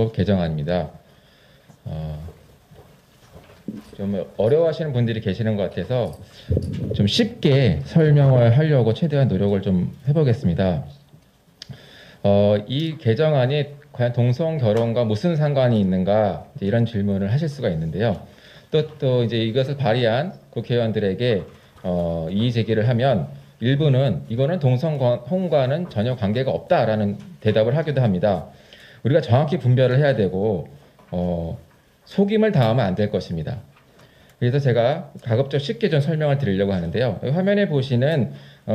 기본법 개정안입니다. 좀 어려워하시는 분들이 계시는 것 같아서 좀 쉽게 설명을 하려고 최대한 노력을 좀 해보겠습니다. 이 개정안이 과연 동성 결혼과 무슨 상관이 있는가 이런 질문을 하실 수가 있는데요. 또 이제 이것을 발의한 국회의원들에게 이의 제기를 하면 일부는 이거는 동성혼과는 전혀 관계가 없다라는 대답을 하기도 합니다. 우리가 정확히 분별을 해야 되고 속임을 당하면 안 될 것입니다. 그래서 제가 가급적 쉽게 좀 설명을 드리려고 하는데요. 화면에 보시는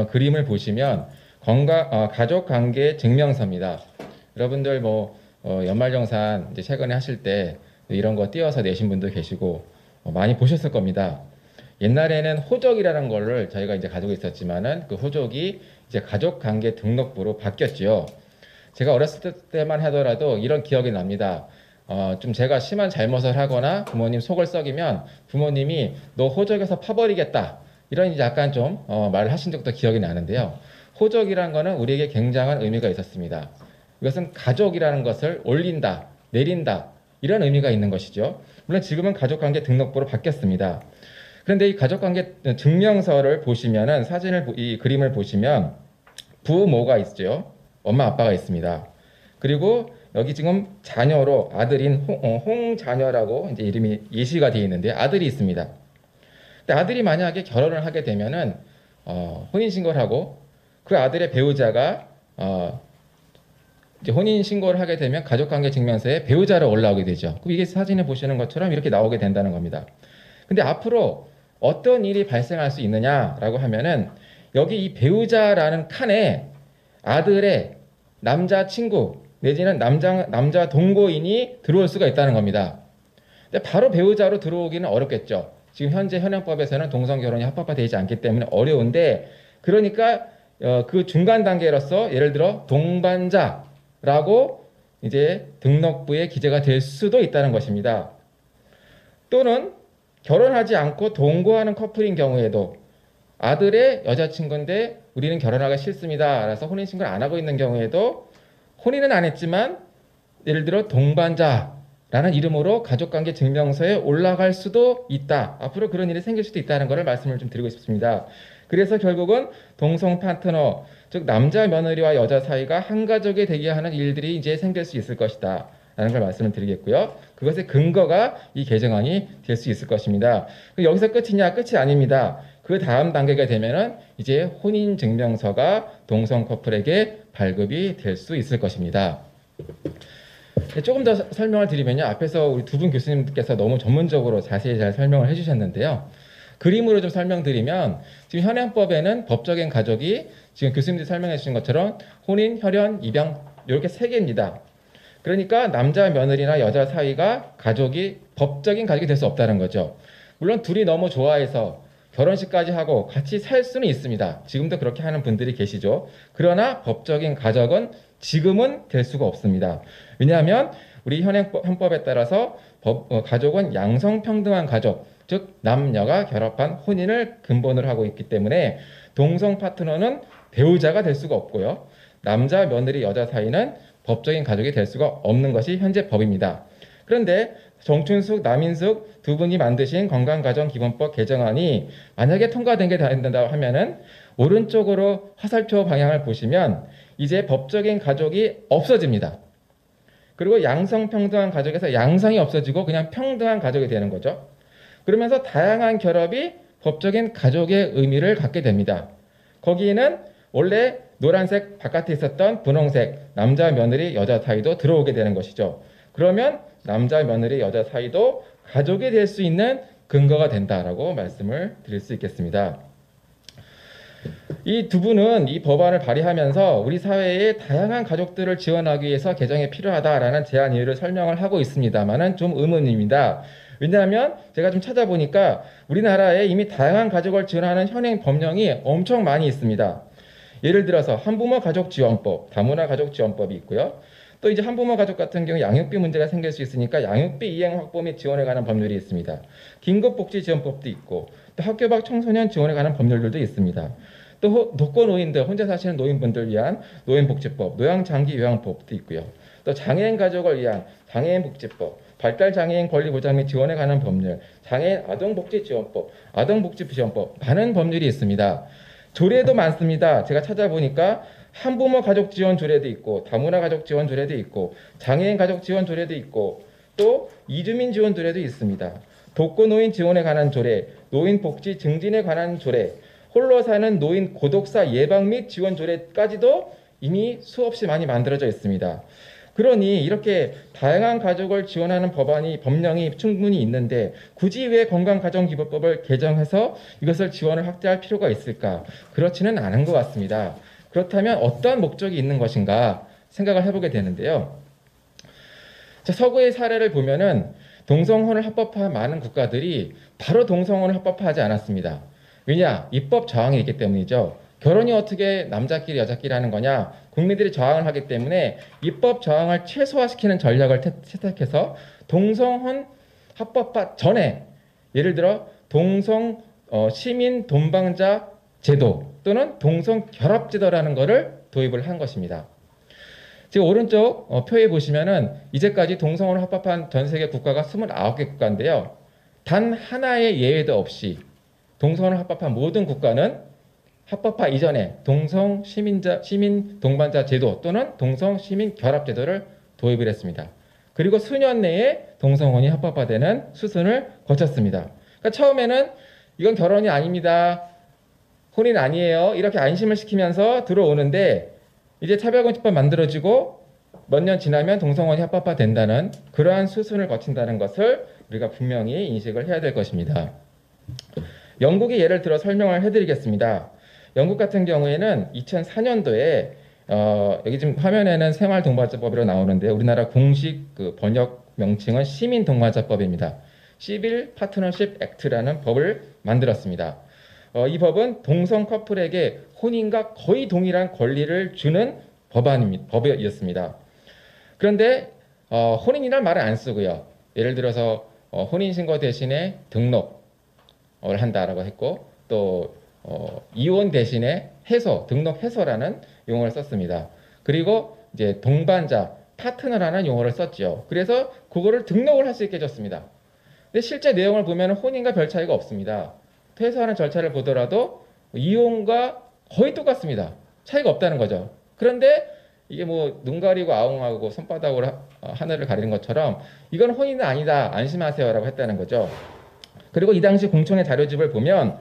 그림을 보시면 가족관계 증명서입니다. 여러분들 연말정산 이제 최근에 하실 때 이런 거 띄워서 내신 분도 계시고 많이 보셨을 겁니다. 옛날에는 호적이라는 거를 저희가 이제 가지고 있었지만은 그 호적이 이제 가족관계 등록부로 바뀌었지요. 제가 어렸을 때만 하더라도 이런 기억이 납니다. 좀 제가 심한 잘못을 하거나 부모님 속을 썩이면 부모님이 너 호적에서 파버리겠다 이런 이제 약간 좀 말을 하신 적도 기억이 나는데요. 호적이라는 거는 우리에게 굉장한 의미가 있었습니다. 이것은 가족이라는 것을 올린다, 내린다 이런 의미가 있는 것이죠. 물론 지금은 가족관계 등록부로 바뀌었습니다. 그런데 이 가족관계 증명서를 보시면은 이 그림을 보시면 부모가 있죠. 엄마 아빠가 있습니다. 그리고 여기 지금 자녀로 아들인 홍자녀라고 이제 이름이 예시가 되어 있는데 아들이 있습니다. 근데 아들이 만약에 결혼을 하게 되면은 혼인 신고를 하고 그 아들의 배우자가 이제 혼인 신고를 하게 되면 가족관계 증명서에 배우자로 올라오게 되죠. 그럼 이게 사진에 보시는 것처럼 이렇게 나오게 된다는 겁니다. 근데 앞으로 어떤 일이 발생할 수 있느냐라고 하면은 여기 이 배우자라는 칸에 아들의 남자친구 내지는 남자 동거인이 들어올 수가 있다는 겁니다. 근데 바로 배우자로 들어오기는 어렵겠죠. 지금 현재 현행법에서는 동성 결혼이 합법화되지 않기 때문에 어려운데 그러니까 그 중간 단계로서 예를 들어 동반자라고 이제 등록부에 기재가 될 수도 있다는 것입니다. 또는 결혼하지 않고 동거하는 커플인 경우에도 아들의 여자친구인데 우리는 결혼하기 싫습니다. 그래서 혼인신고를 안 하고 있는 경우에도 혼인은 안 했지만 예를 들어 동반자라는 이름으로 가족관계 증명서에 올라갈 수도 있다. 앞으로 그런 일이 생길 수도 있다는 것을 말씀을 좀 드리고 싶습니다. 그래서 결국은 동성 파트너, 즉 남자 며느리와 여자 사이가 한 가족이 되게 하는 일들이 이제 생길 수 있을 것이다. 라는 걸 말씀을 드리겠고요. 그것의 근거가 이 개정안이 될 수 있을 것입니다. 여기서 끝이냐? 끝이 아닙니다. 그 다음 단계가 되면은 이제 혼인증명서가 동성 커플에게 발급이 될 수 있을 것입니다. 조금 더 설명을 드리면요. 앞에서 우리 두 분 교수님께서 너무 전문적으로 자세히 잘 설명을 해주셨는데요. 그림으로 좀 설명드리면 지금 현행법에는 법적인 가족이 지금 교수님들이 설명해 주신 것처럼 혼인, 혈연, 입양 이렇게 세 개입니다. 그러니까 남자 며느리나 여자 사이가 법적인 가족이 될 수 없다는 거죠. 물론 둘이 너무 좋아해서 결혼식까지 하고 같이 살 수는 있습니다. 지금도 그렇게 하는 분들이 계시죠. 그러나 법적인 가족은 지금은 될 수가 없습니다. 왜냐하면 우리 현행법에 따라서 가족은 양성평등한 가족, 즉 남녀가 결합한 혼인을 근본으로 하고 있기 때문에 동성 파트너는 배우자가 될 수가 없고요. 남자, 며느리, 여자 사이는 법적인 가족이 될 수가 없는 것이 현재 법입니다. 그런데 정춘숙, 남인숙 두 분이 만드신 건강가정기본법 개정안이 만약에 통과된 된다고 하면은 오른쪽으로 화살표 방향을 보시면 이제 법적인 가족이 없어집니다. 그리고 양성평등한 가족에서 양성이 없어지고 그냥 평등한 가족이 되는 거죠. 그러면서 다양한 결합이 법적인 가족의 의미를 갖게 됩니다. 거기에는 원래 노란색 바깥에 있었던 분홍색 남자 며느리 여자 사이도 들어오게 되는 것이죠. 그러면 남자 며느리 여자 사이도 가족이 될 수 있는 근거가 된다라고 말씀을 드릴 수 있겠습니다. 이 두 분은 이 법안을 발의하면서 우리 사회의 다양한 가족들을 지원하기 위해서 개정이 필요하다라는 제안 이유를 설명을 하고 있습니다만은 좀 의문입니다. 왜냐하면 제가 좀 찾아보니까 우리나라에 이미 다양한 가족을 지원하는 현행 법령이 엄청 많이 있습니다. 예를 들어서 한부모 가족지원법, 다문화 가족지원법이 있고요. 또 이제 한부모 가족 같은 경우 양육비 문제가 생길 수 있으니까 양육비 이행 확보 및 지원에 관한 법률이 있습니다. 긴급복지지원법도 있고 또 학교 밖 청소년 지원에 관한 법률들도 있습니다. 또 독거노인들, 혼자 사시는 노인분들 위한 노인복지법, 노양장기요양법도 있고요. 또 장애인 가족을 위한 장애인 복지법, 발달 장애인 권리 보장 및 지원에 관한 법률, 장애인 아동복지지원법, 아동복지지원법 많은 법률이 있습니다. 조례도 많습니다. 제가 찾아보니까 한부모 가족 지원 조례도 있고 다문화 가족 지원 조례도 있고 장애인 가족 지원 조례도 있고 또 이주민 지원 조례도 있습니다. 독거노인 지원에 관한 조례, 노인 복지 증진에 관한 조례, 홀로 사는 노인 고독사 예방 및 지원 조례까지도 이미 수없이 많이 만들어져 있습니다. 그러니 이렇게 다양한 가족을 지원하는 법령이 충분히 있는데 굳이 왜 건강가정기본법을 개정해서 이것을 지원을 확대할 필요가 있을까? 그렇지는 않은 것 같습니다. 그렇다면 어떤 목적이 있는 것인가 생각을 해보게 되는데요. 자, 서구의 사례를 보면은 동성혼을 합법화한 많은 국가들이 바로 동성혼을 합법화하지 않았습니다. 왜냐? 입법 저항이 있기 때문이죠. 결혼이 어떻게 남자끼리 여자끼리 하는 거냐? 국민들이 저항을 하기 때문에 입법 저항을 최소화시키는 전략을 채택해서 동성혼 합법화 전에 예를 들어 동성 시민 동반자 제도 또는 동성 결합 제도라는 것을 도입을 한 것입니다. 지금 오른쪽 표에 보시면은 이제까지 동성혼을 합법한 전 세계 국가가 29개 국가인데요. 단 하나의 예외도 없이 동성혼을 합법한 모든 국가는 합법화 이전에 동성 시민 동반자 제도 또는 동성 시민 결합 제도를 도입을 했습니다. 그리고 수년 내에 동성혼이 합법화되는 수순을 거쳤습니다. 그러니까 처음에는 이건 결혼이 아닙니다. 혼인 아니에요. 이렇게 안심을 시키면서 들어오는데 이제 차별금지법 만들어지고 몇 년 지나면 동성혼이 합법화된다는 그러한 수순을 거친다는 것을 우리가 분명히 인식을 해야 될 것입니다. 영국의 예를 들어 설명을 해드리겠습니다. 영국 같은 경우에는 2004년도에 여기 지금 화면에는 생활동반자법이라고 나오는데 우리나라 공식 그 번역 명칭은 시민동반자법입니다. Civil Partnership Act라는 법을 만들었습니다. 이 법은 동성 커플에게 혼인과 거의 동일한 권리를 주는 법이었습니다. 그런데 혼인이란 말을 안 쓰고요. 예를 들어서 혼인신고 대신에 등록을 한다라고 했고 또 이혼 대신에 해소, 등록 해소라는 용어를 썼습니다. 그리고 이제 동반자, 파트너라는 용어를 썼죠. 그래서 그거를 등록을 할 수 있게 해줬습니다. 근데 실제 내용을 보면 혼인과 별 차이가 없습니다. 퇴소하는 절차를 보더라도 이혼과 거의 똑같습니다. 차이가 없다는 거죠. 그런데 이게 뭐 눈 가리고 아웅하고 손바닥으로 하늘을 가리는 것처럼 이건 혼인은 아니다. 안심하세요라고 했다는 거죠. 그리고 이 당시 공청회 자료집을 보면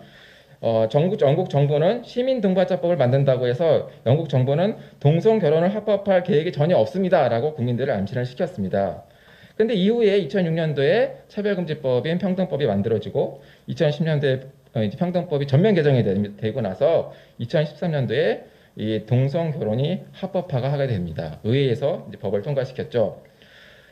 영국 정부는 시민동반자법을 만든다고 해서 영국 정부는 동성 결혼을 합법화할 계획이 전혀 없습니다라고 국민들을 암시를 시켰습니다. 그런데 이후에 2006년도에 차별금지법인 평등법이 만들어지고 2010년도에 평등법이 전면 개정이 되고 나서 2013년도에 이 동성 결혼이 합법화가 하게 됩니다. 의회에서 이제 법을 통과시켰죠.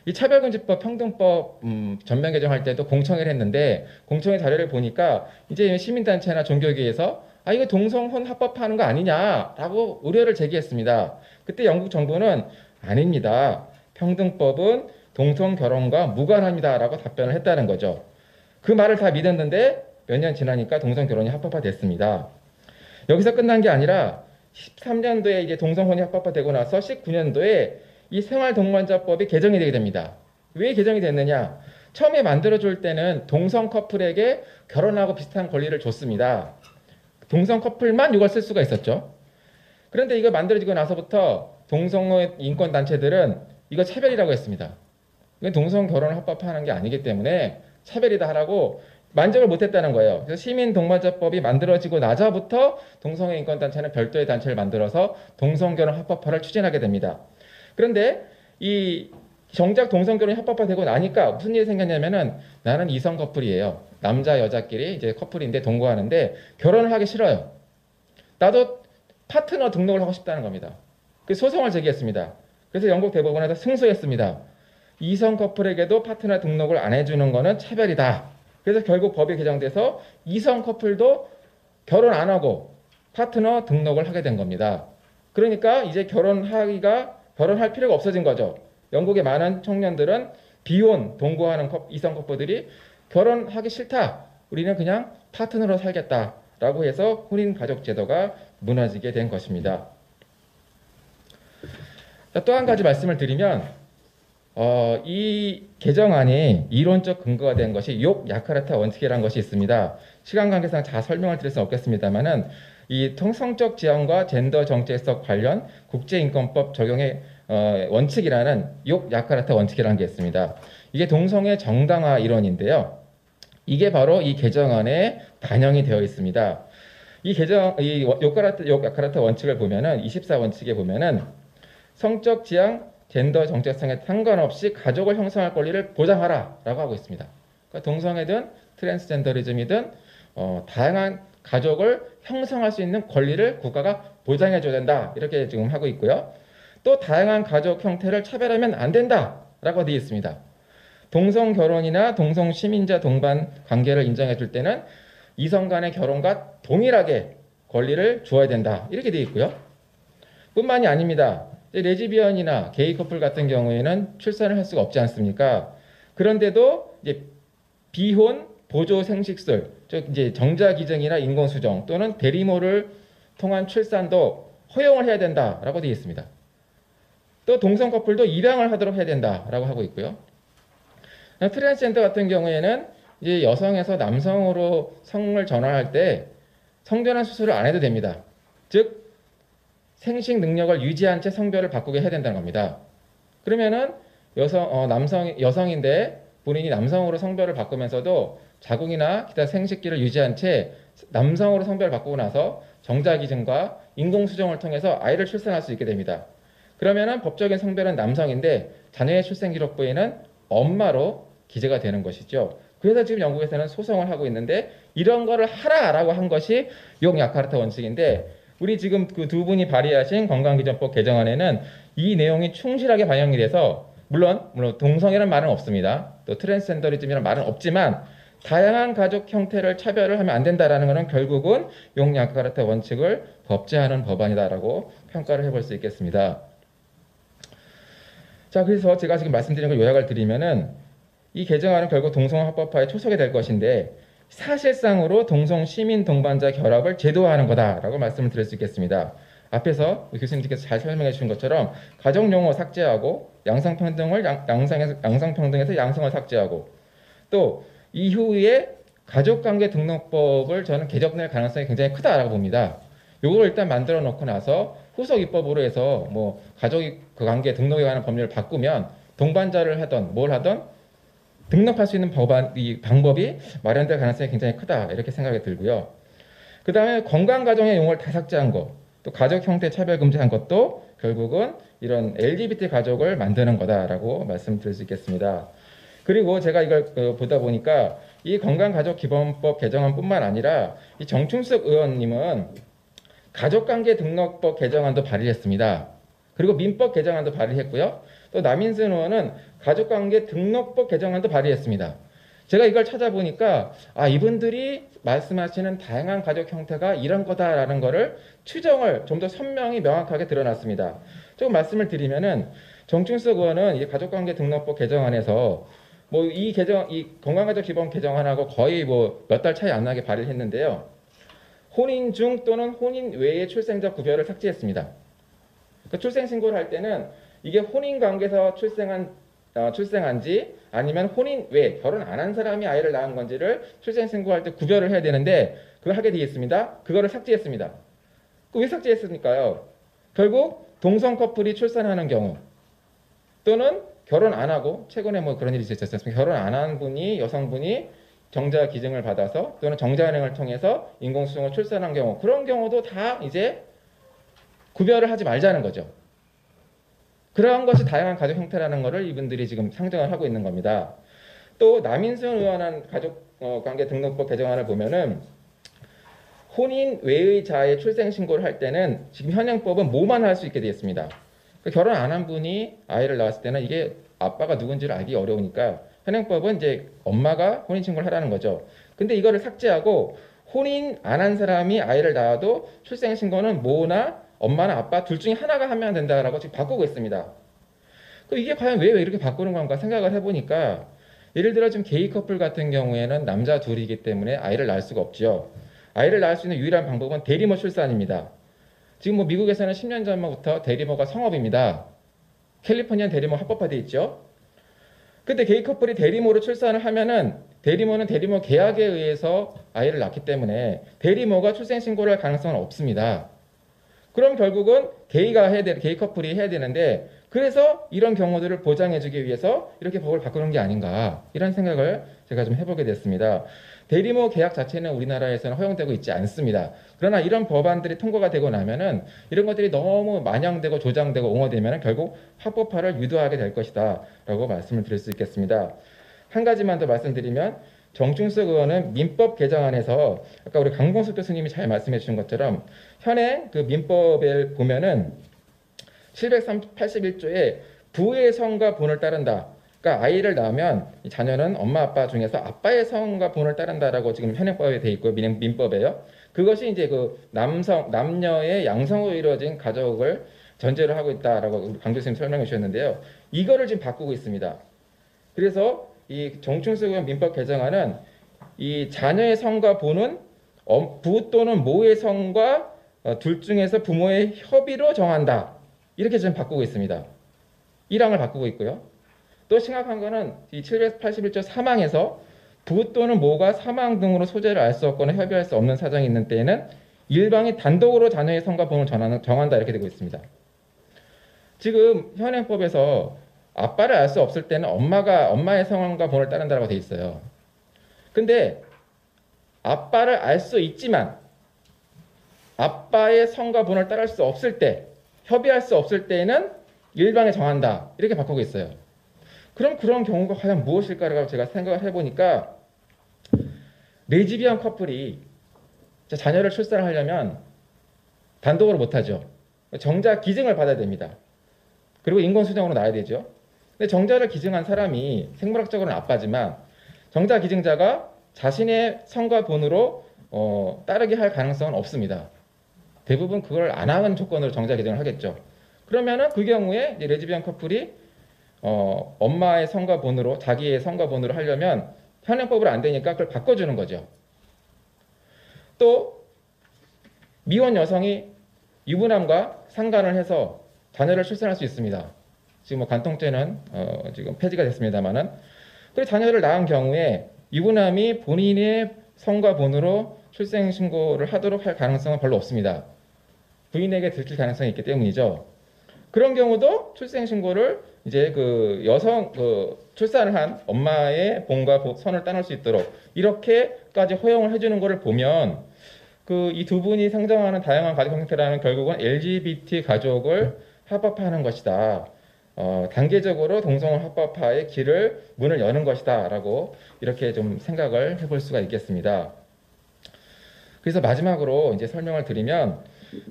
이 차별금지법, 평등법 전면 개정할 때도 공청회를 했는데 공청회 자료를 보니까 이제 시민단체나 종교계에서 이거 동성혼 합법화하는 거 아니냐라고 우려를 제기했습니다. 그때 영국 정부는 아닙니다. 평등법은 동성 결혼과 무관합니다라고 답변을 했다는 거죠. 그 말을 다 믿었는데 몇 년 지나니까 동성 결혼이 합법화됐습니다. 여기서 끝난 게 아니라 13년도에 이제 동성혼이 합법화되고 나서 19년도에 이 생활동반자법이 개정이 되게 됩니다. 왜 개정이 됐느냐? 처음에 만들어줄 때는 동성 커플에게 결혼하고 비슷한 권리를 줬습니다. 동성 커플만 이걸 쓸 수가 있었죠. 그런데 이거 만들어지고 나서부터 동성 인권 단체들은 이거 차별이라고 했습니다. 이건 동성 결혼을 합법화하는 게 아니기 때문에 차별이다 하라고 만족을 못했다는 거예요. 그래서 시민동반자법이 만들어지고 나서부터 동성애 인권단체는 별도의 단체를 만들어서 동성결혼 합법화를 추진하게 됩니다. 그런데 이 정작 동성결혼이 합법화되고 나니까 무슨 일이 생겼냐면은 나는 이성 커플이에요. 남자 여자끼리 이제 커플인데 동거하는데 결혼을 하기 싫어요. 나도 파트너 등록을 하고 싶다는 겁니다. 그래서 소송을 제기했습니다. 그래서 영국 대법원에서 승소했습니다. 이성 커플에게도 파트너 등록을 안 해주는 거는 차별이다. 그래서 결국 법이 개정돼서 이성 커플도 결혼 안 하고 파트너 등록을 하게 된 겁니다. 그러니까 이제 결혼할 필요가 없어진 거죠. 영국의 많은 청년들은 비혼 동거하는 이성 커플들이 결혼하기 싫다. 우리는 그냥 파트너로 살겠다라고 해서 혼인 가족 제도가 무너지게 된 것입니다. 또 한 가지 말씀을 드리면 이 개정안이 이론적 근거가 된 것이 욕 야카르타 원칙이라는 것이 있습니다. 시간 관계상 다 설명을 드릴 수는 없겠습니다만은 이 통성적 지향과 젠더 정체성 관련 국제인권법 적용의 원칙이라는 욕 야카르타 원칙이라는 게 있습니다. 이게 동성애 정당화 이론인데요. 이게 바로 이 개정안에 반영이 되어 있습니다. 이 욕 야카르타 원칙을 보면은 24원칙에 보면은 성적 지향, 젠더 정체성에 상관없이 가족을 형성할 권리를 보장하라라고 하고 있습니다. 그러니까 동성애든 트랜스젠더리즘이든 다양한 가족을 형성할 수 있는 권리를 국가가 보장해줘야 된다 이렇게 지금 하고 있고요. 또 다양한 가족 형태를 차별하면 안 된다라고 되어 있습니다. 동성 결혼이나 동성 시민자 동반 관계를 인정해줄 때는 이성 간의 결혼과 동일하게 권리를 주어야 된다 이렇게 되어 있고요. 뿐만이 아닙니다. 레즈비언이나 게이 커플 같은 경우에는 출산을 할 수가 없지 않습니까? 그런데도 이제 비혼 보조 생식술, 즉 이제 정자기증이나 인공수정 또는 대리모를 통한 출산도 허용을 해야 된다라고 되어 있습니다. 또 동성 커플도 입양을 하도록 해야 된다라고 하고 있고요. 트랜스젠더 같은 경우에는 이제 여성에서 남성으로 성을 전환할 때 성전환 수술을 안 해도 됩니다. 즉 생식 능력을 유지한 채 성별을 바꾸게 해야 된다는 겁니다. 그러면은 여성인데 본인이 남성으로 성별을 바꾸면서도 자궁이나 기타 생식기를 유지한 채 남성으로 성별을 바꾸고 나서 정자기증과 인공수정을 통해서 아이를 출산할 수 있게 됩니다. 그러면은 법적인 성별은 남성인데 자녀의 출생기록부에는 엄마로 기재가 되는 것이죠. 그래서 지금 영국에서는 소송을 하고 있는데 이런 거를 하라라고 한 것이 욕 야카르타 원칙인데 우리 지금 그 두 분이 발의하신 건강기준법 개정안에는 이 내용이 충실하게 반영이 돼서 물론 동성애라는 말은 없습니다. 또 트랜스젠더리즘이라는 말은 없지만 다양한 가족 형태를 차별을 하면 안 된다라는 것은 결국은 욕 야카르타 원칙을 법제하는 법안이다라고 평가를 해볼 수 있겠습니다. 자, 그래서 제가 지금 말씀드린 걸 요약을 드리면은 이 개정안은 결국 동성합법화에 초석이 될 것인데 사실상으로 동성 시민 동반자 결합을 제도화하는 거다라고 말씀을 드릴 수 있겠습니다. 앞에서 교수님께서 잘 설명해 주신 것처럼 가정 용어 삭제하고 양성평등을 양성평등에서 양성을 삭제하고 또 이후에 가족관계 등록법을 저는 개정될 가능성이 굉장히 크다라고 봅니다. 요걸 일단 만들어 놓고 나서 후속 입법으로 해서 뭐 가족 그 관계 등록에 관한 법률을 바꾸면 동반자를 하던 뭘 하던 등록할 수 있는 이 방법이 마련될 가능성이 굉장히 크다 이렇게 생각이 들고요. 그 다음에 건강가정의 용어를 다 삭제한 것, 또 가족 형태 차별 금지한 것도 결국은 이런 LGBT 가족을 만드는 거다라고 말씀드릴 수 있겠습니다. 그리고 제가 이걸 보다 보니까 이 건강가족기본법 개정안뿐만 아니라 이 정충석 의원님은 가족관계 등록법 개정안도 발의했습니다. 그리고 민법 개정안도 발의했고요. 또 남인순 의원은 가족관계 등록법 개정안도 발의했습니다. 제가 이걸 찾아보니까 이분들이 말씀하시는 다양한 가족 형태가 이런 거다라는 거를 추정을 좀 더 선명히 명확하게 드러났습니다. 조금 말씀을 드리면은 정충석 의원은 이 가족관계 등록법 개정안에서 뭐 이 건강가족 기본 개정안하고 거의 뭐 몇 달 차이 안 나게 발의를 했는데요. 혼인 중 또는 혼인 외의 출생자 구별을 삭제했습니다. 그러니까 출생 신고를 할 때는 이게 혼인 관계에서 출생한지 아니면 혼인 외 결혼 안 한 사람이 아이를 낳은 건지를 출생 신고할 때 구별을 해야 되는데 그걸 하게 되어 있습니다. 그거를 삭제했습니다. 왜 삭제했습니까요? 결국 동성 커플이 출산하는 경우 또는 결혼 안 하고 최근에 뭐 그런 일이 있었습니다. 결혼 안 한 분이 여성분이 정자 기증을 받아서 또는 정자은행을 통해서 인공수정을 출산한 경우 그런 경우도 다 이제 구별을 하지 말자는 거죠. 그러한 것이 다양한 가족 형태라는 것을 이분들이 지금 상정을 하고 있는 겁니다. 또 남인순 의원한 가족관계 등록법 개정안을 보면은 혼인 외의 자의 출생 신고를 할 때는 지금 현행법은 뭐만 할 수 있게 되어 있습니다. 결혼 안 한 분이 아이를 낳았을 때는 이게 아빠가 누군지를 알기 어려우니까 현행법은 이제 엄마가 혼인 신고를 하라는 거죠. 근데 이거를 삭제하고 혼인 안 한 사람이 아이를 낳아도 출생 신고는 모나 엄마나 아빠 둘 중에 하나가 하면 된다라고 지금 바꾸고 있습니다. 이게 과연 왜 이렇게 바꾸는 건가 생각을 해보니까 예를 들어 지금 게이 커플 같은 경우에는 남자 둘이기 때문에 아이를 낳을 수가 없죠. 아이를 낳을 수 있는 유일한 방법은 대리모 출산입니다. 지금 뭐 미국에서는 10년 전부터 대리모가 성업입니다. 캘리포니아 대리모 합법화돼 있죠. 근데 게이 커플이 대리모로 출산을 하면은 대리모는 대리모 계약에 의해서 아이를 낳기 때문에 대리모가 출생 신고를 할 가능성은 없습니다. 그럼 결국은 게이 커플이 해야 되는데, 그래서 이런 경우들을 보장해주기 위해서 이렇게 법을 바꾸는 게 아닌가, 이런 생각을 제가 좀 해보게 됐습니다. 대리모 계약 자체는 우리나라에서는 허용되고 있지 않습니다. 그러나 이런 법안들이 통과가 되고 나면은 이런 것들이 너무 만연되고 조장되고 옹호되면은 결국 합법화를 유도하게 될 것이다 라고 말씀을 드릴 수 있겠습니다. 한 가지만 더 말씀드리면, 정충석 의원은 민법 개정안에서 아까 우리 강봉숙 교수님이 잘 말씀해 주신 것처럼 현행 그 민법에 보면은 781조에 부의 성과 본을 따른다. 그러니까 아이를 낳으면 이 자녀는 엄마 아빠 중에서 아빠의 성과 본을 따른다라고 지금 현행법에 돼 있고요. 민법에요. 그것이 이제 그 남녀의 양성으로 이루어진 가족을 전제로 하고 있다라고 강 교수님 설명해 주셨는데요. 이거를 지금 바꾸고 있습니다. 그래서 이 정충석 의원 민법 개정안은 이 자녀의 성과 본은 부 또는 모의 성과 둘 중에서 부모의 협의로 정한다. 이렇게 지금 바꾸고 있습니다. 1항을 바꾸고 있고요. 또 심각한 거는 이 781조 3항에서 부 또는 모가 사망 등으로 소재를 알 수 없거나 협의할 수 없는 사정이 있는 때에는 일방이 단독으로 자녀의 성과 본을 정한다, 이렇게 되고 있습니다. 지금 현행법에서 아빠를 알 수 없을 때는 엄마의 성과 본을 따른다고 돼 있어요. 근데 아빠를 알 수 있지만 아빠의 성과 본을 따를 수 없을 때, 협의할 수 없을 때에는 일방에 정한다, 이렇게 바꾸고 있어요. 그럼 그런 경우가 과연 무엇일까라고 제가 생각을 해보니까, 레즈비언 커플이 자녀를 출산을 하려면 단독으로 못하죠. 정자 기증을 받아야 됩니다. 그리고 인권수정으로 낳아야 되죠. 근데 정자를 기증한 사람이 생물학적으로는 아빠지만 정자 기증자가 자신의 성과 본으로 따르게 할 가능성은 없습니다. 대부분 그걸 안 하는 조건으로 정자 기증을 하겠죠. 그러면은 그 경우에 이제 레즈비언 커플이 엄마의 성과 본으로, 자기의 성과 본으로 하려면 현행법으로 안 되니까 그걸 바꿔주는 거죠. 또 미혼 여성이 유부남과 상간을 해서 자녀를 출산할 수 있습니다. 지금 뭐 간통죄는 지금 폐지가 됐습니다만은, 그리고 자녀를 낳은 경우에 유부남이 본인의 성과 본으로 출생 신고를 하도록 할 가능성은 별로 없습니다. 부인에게 들킬 가능성이 있기 때문이죠. 그런 경우도 출생 신고를 이제 그 출산을 한 엄마의 본과 선을 따낼 수 있도록 이렇게까지 허용을 해주는 것을 보면, 그 이 두 분이 상정하는 다양한 가족 형태라는 결국은 LGBT 가족을 합법화하는 것이다. 단계적으로 동성 합법화의 문을 여는 것이다라고 이렇게 좀 생각을 해볼 수가 있겠습니다. 그래서 마지막으로 이제 설명을 드리면,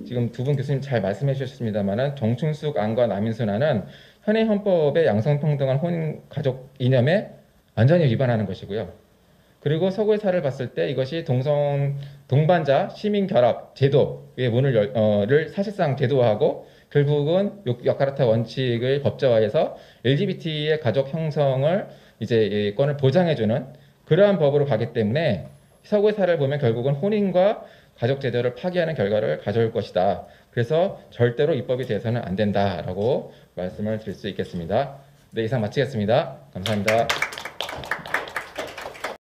지금 두 분 교수님 잘 말씀해 주셨습니다만은 정충숙 안과 남인순 안은 현행 헌법의 양성평등한 혼인 가족 이념에 완전히 위반하는 것이고요. 그리고 서구의 사례를 봤을 때 이것이 동반자 시민 결합 제도의 문을 사실상 제도화하고 결국은 역가르타 원칙의 법제화해서 LGBT의 가족 형성을 이제 권을 보장해주는 그러한 법으로 가기 때문에 서구의 사례를 보면 결국은 혼인과 가족 제도를 파기하는 결과를 가져올 것이다. 그래서 절대로 입법이 돼서는 안 된다라고 말씀을 드릴 수 있겠습니다. 네, 이상 마치겠습니다. 감사합니다.